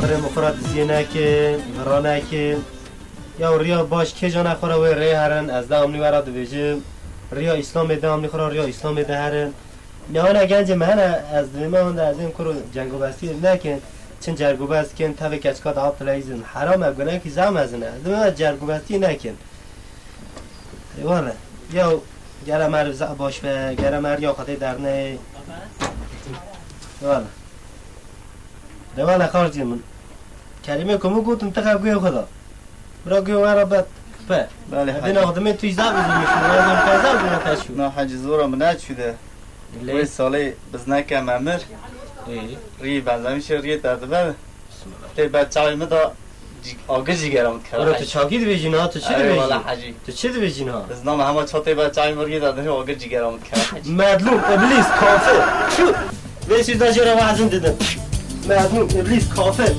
بره مخورات زینه که ورانه که یا ریا باش که جا نخوره و ری هرن از ده امنی ورد بیجه ریا اسلام ده امنی خوره ریا اسلام ده هرن نه گنج من از دویمه هنده از این کرو جنگو بستی نکن چون جرگو بست کن تاوی کچکات آب تلایزن حرام ابگنه که زم از نه دویمه جرگو بستی نکن والا یا گره مرز باش و گره مر یا خاطر درنه والا والا خارجی من کلمه کمو گوتم تقب گوی خدا برا گوی ورا بد به بله دین آدمی توی زب بزن میشون لازم کازم بزن تشو نه حاج زورم نشده وی سالی بزنکه ممر ری بنظر میشه ری دردبه تی بچه مدا آگه جیگرم برا کرد تو چاکی دو بیجین ها تو چی دو اره والا بیجین حاجی تو چی دو بیجین ها بزنام همه چاته بچه مرگی داده آگه جیگرم کرد حاجی مدلوم ابلیس کافر شو به چیز نجیره وحزن دیدم مدلوم ابلیس کافر